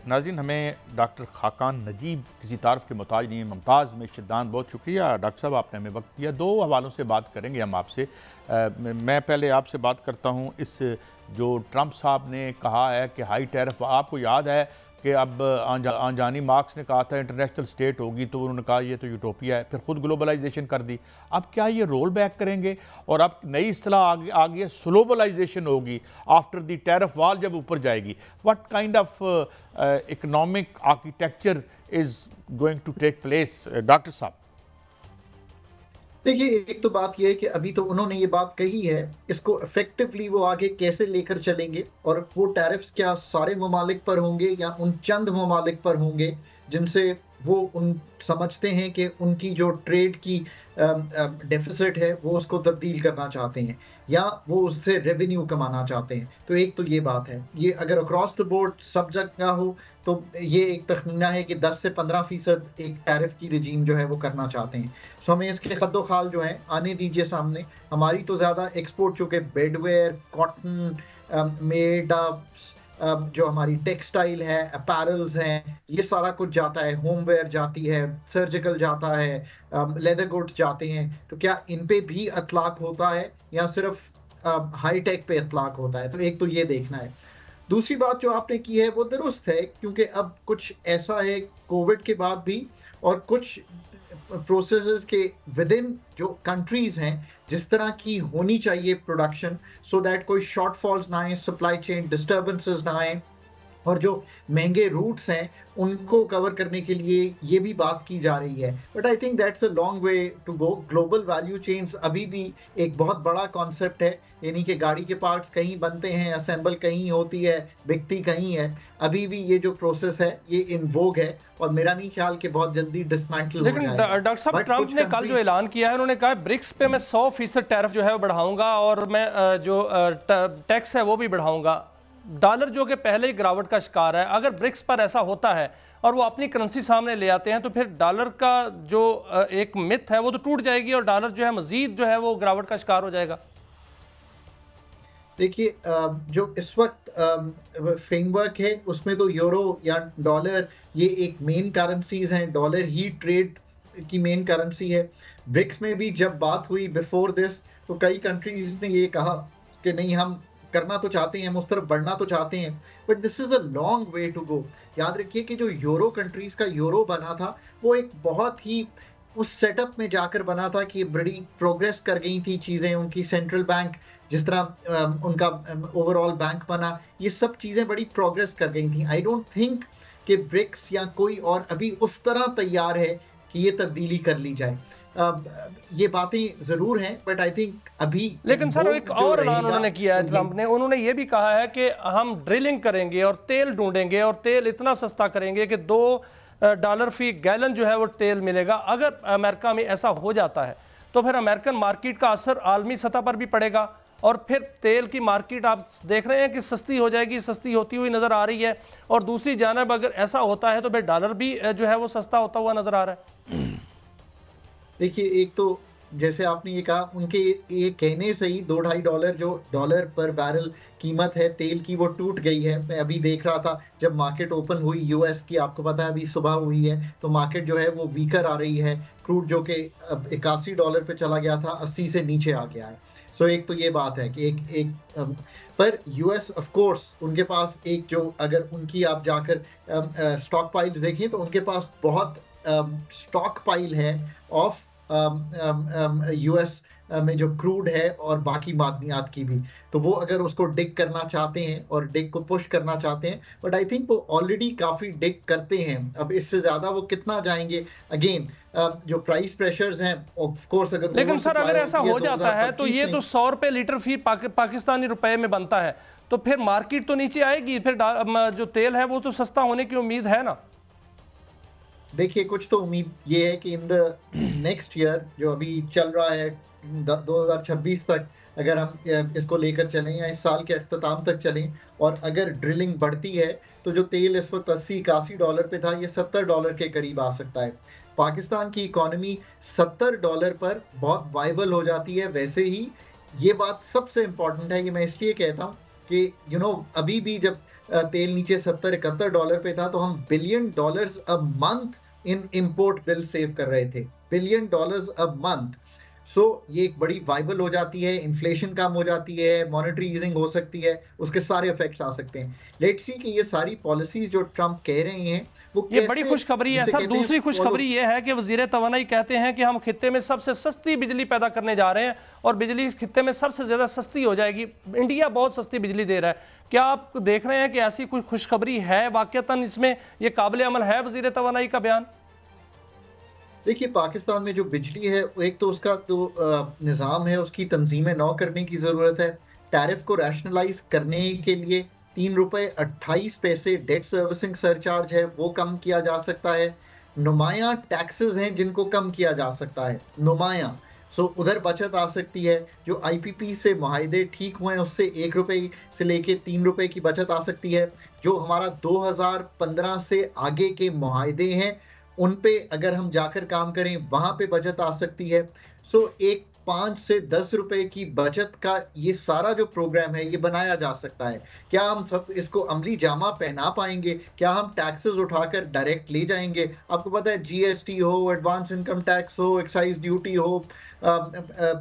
नाज़रीन, हमें डॉक्टर खाकान नजीब किसी तारफ़ के मोहताज नहीं है। मुमताज़ में शिद्दान, बहुत शुक्रिया डॉक्टर साहब, आपने हमें वक्त दिया। दो हवालों से बात करेंगे हम आपसे। मैं पहले आपसे बात करता हूँ, इस जो ट्रंप साहब ने कहा है कि हाई टैरिफ, आपको याद है कि अब आंजानी मार्क्स ने कहा था इंटरनेशनल स्टेट होगी, तो उन्होंने कहा ये तो यूटोपिया है, फिर खुद ग्लोबलाइजेशन कर दी। अब क्या ये रोल बैक करेंगे? और अब नई इस्तेलाह आ गई है, स्लोबलाइजेशन होगी आफ्टर द टैरिफ वाल जब ऊपर जाएगी। What kind of economic architecture is going to take place doctor साहब? देखिए, एक तो बात ये है कि अभी तो उन्होंने ये बात कही है, इसको इफ़ेक्टिवली वो आगे कैसे लेकर चलेंगे और वो टैरिफ्स क्या सारे ममालिक पर होंगे या उन चंद ममालिक पर होंगे, जिनसे वो उन समझते हैं कि उनकी जो ट्रेड की डेफ़िसिट है, वो उसको तब्दील करना चाहते हैं या वो उससे रेवेन्यू कमाना चाहते हैं। तो एक तो ये बात है। ये अगर अक्रॉस द बोर्ड सब जगह हो, तो ये एक तख़मीना है कि 10 से 15% एक टैरिफ की रेजीम जो है वो करना चाहते हैं। सो हमें इसके खद्दो-खाल जो हैं आने दीजिए सामने। हमारी तो ज़्यादा एक्सपोर्ट चूँकि बेडवेयर, कॉटन, मेड अप्स, जो हमारी टेक्सटाइल है, अपैरल्स हैं, ये सारा कुछ जाता है, होमवेयर जाती है, सर्जिकल जाता है, लेदर गुड्स जाते हैं। तो क्या इन पे भी इतलाक होता है या सिर्फ़ हाई टेक पे इतलाक होता है? तो एक तो ये देखना है। दूसरी बात जो आपने की है वो दुरुस्त है, क्योंकि अब कुछ ऐसा है कोविड के बाद भी, और कुछ प्रोसेसेस के विद इन जो कंट्रीज हैं, जिस तरह की होनी चाहिए प्रोडक्शन, सो दैट कोई शॉर्टफॉल्स ना आए, सप्लाई चेन डिस्टर्बेंसेस ना आए, और जो महंगे रूट्स हैं उनको कवर करने के लिए ये भी बात की जा रही है। But I think that's a long way to go. Global value chains अभी भी एक बहुत बड़ा कॉन्सेप्ट है, यानी कि गाड़ी के पार्ट्स कहीं बनते हैं, असेंबल कहीं होती है, बिकती कहीं है। अभी भी ये जो प्रोसेस है ये इन वोग है, और मेरा नहीं ख्याल कि बहुत जल्दी डिसमेंटल हो लेकिन जाएगा। डॉक्टर साहब, बट ट्रंप कुछ ने कल जो ऐलान किया है, उन्होंने कहा ब्रिक्स पे मैं 100% टैरिफ जो है वो बढ़ाऊंगा और मैं जो टैक्स है वो भी बढ़ाऊंगा। डॉलर जो कि पहले ही गिरावट का शिकार है, अगर ब्रिक्स पर ऐसा होता है और वो अपनी करेंसी सामने ले आते हैं, तो फिर डॉलर का जो एक मिथ है वो तो टूट जाएगी और डॉलर जो है मजीद जो है वो गिरावट का शिकार हो जाएगा। देखिए, जो इस वक्त फ्रेमवर्क है उसमें तो यूरो या डॉलर ये एक मेन करेंसीज हैं, डॉलर ही ट्रेड की मेन करेंसी है। ब्रिक्स में भी जब बात हुई बिफोर दिस, तो कई कंट्रीज ने ये कहा कि नहीं, हम करना तो चाहते हैं, हम उस तरफ बढ़ना तो चाहते हैं, but this is a long way to go. याद रखिए कि जो यूरो कंट्रीज का यूरो बना था, वो एक बहुत ही उस सेटअप में जाकर बना था कि बड़ी प्रोग्रेस कर गई थी चीजें, उनकी सेंट्रल बैंक जिस तरह उनका ओवरऑल बैंक बना, ये सब चीजें बड़ी प्रोग्रेस कर गई थी। आई डोंट थिंक कि ब्रिक्स या कोई और अभी उस तरह तैयार है कि ये तब्दीली कर ली जाए। ये बातें जरूर हैं, बट आई थिंक अभी लेकिन सर, एक और ऐलान उन्होंने किया है ट्रंप ने, उन्होंने ये भी कहा है कि हम ड्रिलिंग करेंगे और तेल ढूंढेंगे और तेल इतना सस्ता करेंगे कि $2 फी गैलन जो है वो तेल मिलेगा। अगर अमेरिका में ऐसा हो जाता है तो फिर अमेरिकन मार्केट का असर आलमी सतह पर भी पड़ेगा और फिर तेल की मार्केट आप देख रहे हैं कि सस्ती हो जाएगी, सस्ती होती हुई नजर आ रही है। और दूसरी जानब अगर ऐसा होता है तो फिर डॉलर भी जो है वो सस्ता होता हुआ नजर आ रहा है। देखिए, एक तो जैसे आपने ये कहा, उनके ये कहने से ही $2-2.5 जो डॉलर पर बैरल कीमत है तेल की, वो टूट गई है। मैं अभी देख रहा था जब मार्केट ओपन हुई यूएस की, आपको पता है अभी सुबह हुई है, तो मार्केट जो है वो वीकर आ रही है। क्रूड जो कि $81 पे चला गया था, 80 से नीचे आ गया है। सो एक तो ये बात है कि पर यूएस ऑफ कोर्स उनके पास एक जो, अगर उनकी आप जाकर स्टॉक पाइल्स देखें तो उनके पास बहुत स्टॉक पाइल है ऑफ यूएस में जो क्रूड है और बाकी मादनियात की भी। तो वो अगर उसको डिग करना चाहते हैं और डिग को पुश करना चाहते हैं, बट आई थिंक वो ऑलरेडी काफी डिग करते हैं। अब इससे ज्यादा वो कितना जाएंगे? अगेन, जो प्राइस प्रेशर्स हैं ऑफ कोर्स, अगर लेकिन सर अगर ऐसा हो जाता है तो ये तो $100 लीटर फी पाकिस्तानी रुपए में बनता है, तो फिर मार्केट तो नीचे आएगी, फिर जो तेल है वो तो सस्ता होने की उम्मीद है ना। देखिए, कुछ तो उम्मीद ये है कि इन द नेक्स्ट ईयर जो अभी चल रहा है 2026 तक, अगर हम इसको लेकर चलें या इस साल के अख्ताम तक चलें, और अगर ड्रिलिंग बढ़ती है, तो जो तेल इस वक्त $80-81 पे था, ये $70 के करीब आ सकता है। पाकिस्तान की इकोनॉमी $70 पर बहुत वाइबल हो जाती है। वैसे ही ये बात सबसे इम्पोर्टेंट है, ये मैं इसलिए कहता हूँ कि अभी भी जब तेल नीचे $70-71 पे था, तो हम $1 billion a month in import bill save कर रहे थे, $1 बिलियन अ मंथ। सो ये एक बड़ी वाइबल हो जाती है, इन्फ्लेशन कम हो जाती है, मॉनेटरी ईजिंग हो सकती है, उसके सारे इफेक्ट्स आ सकते हैं। लेट्स सी कि ये सारी पॉलिसीज जो ट्रंप कह रहे हैं वो ये बड़ी खुशखबरी है सर। दूसरी खुशखबरी ये है कि वजीर तवानाई कहते हैं कि हम खित्ते में सबसे सस्ती बिजली पैदा करने जा रहे हैं और बिजली इस खित्ते में सबसे ज्यादा सस्ती हो जाएगी। इंडिया बहुत सस्ती बिजली दे रहा है। क्या आप देख रहे हैं कि ऐसी कोई खुशखबरी है वाकईतन, इसमें ये काबिल अमल है वजीर तवानाई का बयान? देखिए, पाकिस्तान में जो बिजली है, एक तो उसका निज़ाम है, उसकी तंजीमें नौ करने की ज़रूरत है। टैरिफ को रैशनलाइज करने के लिए ₹3.28 डेट सर्विसिंग सरचार्ज है, वो कम किया जा सकता है। नुमाया टैक्सेस हैं जिनको कम किया जा सकता है, नुमाया। सो उधर बचत आ सकती है। जो IPP से मुआहदे ठीक हुए हैं उससे ₹1 से लेके ₹3 की बचत आ सकती है। जो हमारा 2015 से आगे के मुआहदे हैं उन पे अगर हम जाकर काम करें वहां पे बचत आ सकती है। सो एक ₹5 से ₹10 की बचत का ये सारा जो प्रोग्राम है ये बनाया जा सकता है। क्या हम सब इसको अमली जामा पहना पाएंगे? क्या हम टैक्सेस उठाकर डायरेक्ट ले जाएंगे? आपको पता है GST हो, एडवांस इनकम टैक्स हो, एक्साइज ड्यूटी हो,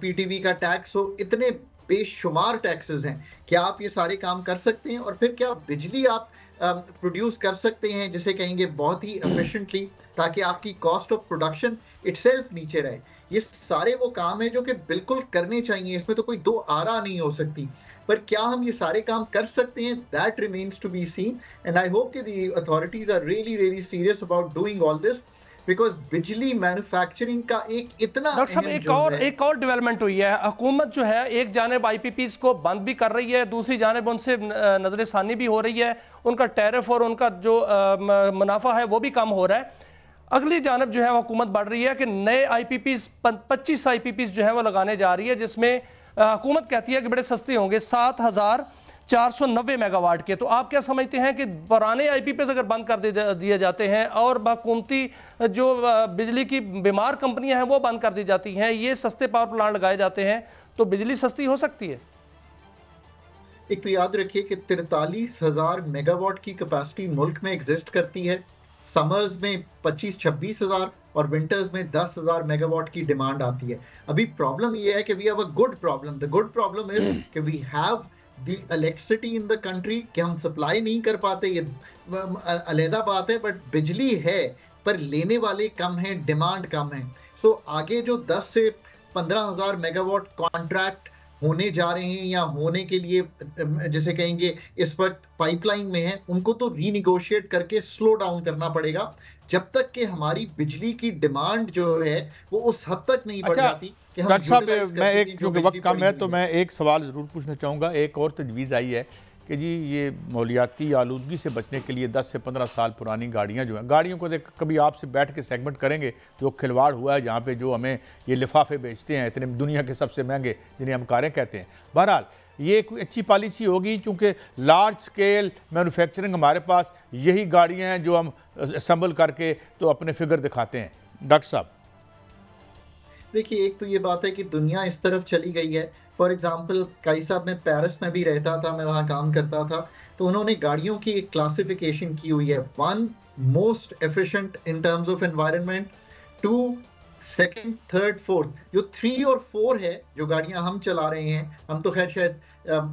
PTV का टैक्स हो, इतने बेशुमार टैक्सेस हैं। क्या आप ये सारे काम कर सकते हैं? और फिर क्या बिजली आप प्रोड्यूस कर सकते हैं जिसे कहेंगे बहुत ही एफिशिएंटली, ताकि आपकी कॉस्ट ऑफ प्रोडक्शन इटसेल्फ नीचे रहे? ये सारे वो काम है जो कि बिल्कुल करने चाहिए, इसमें तो कोई दो आरा नहीं हो सकती। पर क्या हम ये सारे काम कर सकते हैं? That remains to be seen, and I hope कि the authorities are really serious about doing all this, because बिजली मैन्युफैक्चरिंग का एक इतना डॉक्टर साहब एक और डेवलपमेंट हुई है। हुकूमत जो है एक जानिब IPPs को बंद भी कर रही है, दूसरी जानिब उनसे नजरसानी भी हो रही है, उनका टैरिफ और उनका जो मुनाफा है वो भी कम हो रहा है। अगली जानब जो है हुकूमत बढ़ रही है कि नए IPPs 25 IPPs जो है वो लगाने जा रही है, जिसमें हुकूमत कहती है कि बड़े सस्ते होंगे, 7,490 मेगावाट के। तो आप क्या समझते हैं कि पुराने IPPs अगर बंद कर दिए जाते हैं और हुकूमती जो बिजली की बीमार कंपनियां हैं वो बंद कर दी जाती हैं, ये सस्ते पावर प्लांट लगाए जाते हैं, तो बिजली सस्ती हो सकती है? एक तो याद रखिए कि 43,000 मेगावाट की कैपेसिटी मुल्क में एग्जिस्ट करती है। समर्स में 25-26 हजार और विंटर्स में 10,000 मेगावाट की डिमांड आती है। अभी प्रॉब्लम ये है कि we have a good problem. The good problem is कि we have the electricity in the country, कि हम सप्लाई नहीं कर पाते, ये अलहदा बात है, बट बिजली है पर लेने वाले कम हैं, डिमांड कम है। सो आगे जो 10 से 15,000 मेगावाट कॉन्ट्रैक्ट होने जा रहे हैं या होने के लिए जैसे कहेंगे इस वक्त पाइपलाइन में है, उनको तो रीनिगोशिएट करके स्लो डाउन करना पड़ेगा जब तक कि हमारी बिजली की डिमांड जो है वो उस हद तक नहीं बढ़ जाती कि हम। डॉक्टर साहब, मैं एक, क्योंकि वक्त कम है तो मैं एक सवाल ज़रूर पूछना चाहूँगा। एक और तजवीज़ आई है कि जी ये माहौलियाती आलूदगी से बचने के लिए 10 से 15 साल पुरानी गाड़ियाँ जो हैं, गाड़ियों को देख कभी आपसे बैठ के सेगमेंट करेंगे जो खिलवाड़ हुआ है, जहाँ पे जो हमें ये लिफाफे बेचते हैं इतने दुनिया के सबसे महंगे, जिन्हें हम कारें कहते हैं। बहरहाल ये कोई अच्छी पॉलिसी होगी, क्योंकि लार्ज स्केल मैन्युफैक्चरिंग हमारे पास यही गाड़ियाँ हैं जो हम असम्बल करके तो अपने फिगर दिखाते हैं। डॉक्टर साहब देखिए, एक तो ये बात है कि दुनिया इस तरफ चली गई है। फॉर एग्जाम्पल, कई साहब मैं पेरिस में भी रहता था, मैं वहाँ काम करता था, तो उन्होंने गाड़ियों की एक क्लासिफिकेशन की हुई है। 1 most efficient in terms of environment, 2 second, third, fourth. जो 3 और 4 है जो गाड़ियां हम चला रहे हैं, हम तो खैर शायद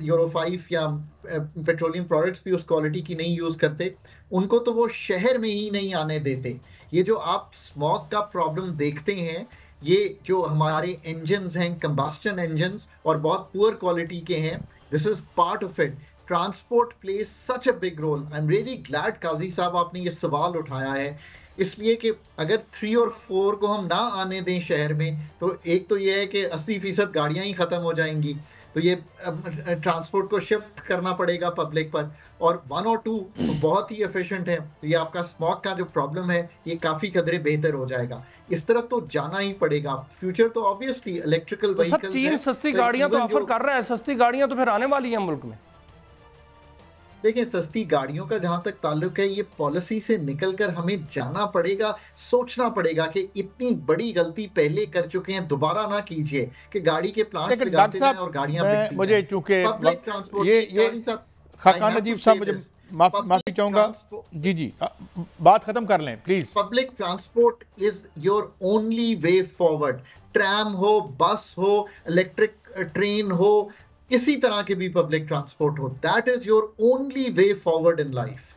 यूरो 5 या पेट्रोलियम प्रोडक्ट्स भी उस क्वालिटी की नहीं यूज करते, उनको तो वो शहर में ही नहीं आने देते। ये जो आप स्मॉग का प्रॉब्लम देखते हैं, ये जो हमारे इंजन्स हैं, कंबस्टन इंजन्स, और बहुत पुअर क्वालिटी के हैं, this is part of it. Transport plays such a big role. I am really glad Qazi साहब आपने ये सवाल उठाया है, इसलिए कि अगर 3 और 4 को हम ना आने दें शहर में, तो एक तो ये है कि 80% गाड़ियां ही खत्म हो जाएंगी, तो ये ट्रांसपोर्ट को शिफ्ट करना पड़ेगा पब्लिक पर, और 1 और 2 तो बहुत ही एफिशिएंट है, तो ये आपका स्मॉग का जो प्रॉब्लम है ये काफी कदरे बेहतर हो जाएगा। इस तरफ तो जाना ही पड़ेगा। फ्यूचर तो ऑब्वियसली इलेक्ट्रिकल व्हीकल्स। चीन सस्ती गाड़ियां तो ऑफर कर रहा है, सस्ती गाड़ियां तो फिर आने वाली हैं मुल्क में। देखिए, सस्ती गाड़ियों का जहां तक ताल्लुक है, ये पॉलिसी से निकलकर हमें जाना पड़ेगा, सोचना पड़ेगा कि इतनी बड़ी गलती पहले कर चुके हैं, दोबारा ना कीजिए कि गाड़ी के प्लांट्स लगाते हैं और गाड़ियां बिकती हैं। मुझे चूंकि पब्लिक ट्रांसपोर्ट ये खाकान नजीब साहब माफी चाहूंगा जी जी, बात खत्म कर लें please. Public transport is your only way forward. Tram हो, बस हो, इलेक्ट्रिक ट्रेन हो, किसी तरह के भी पब्लिक ट्रांसपोर्ट हो, that is your only way forward in life.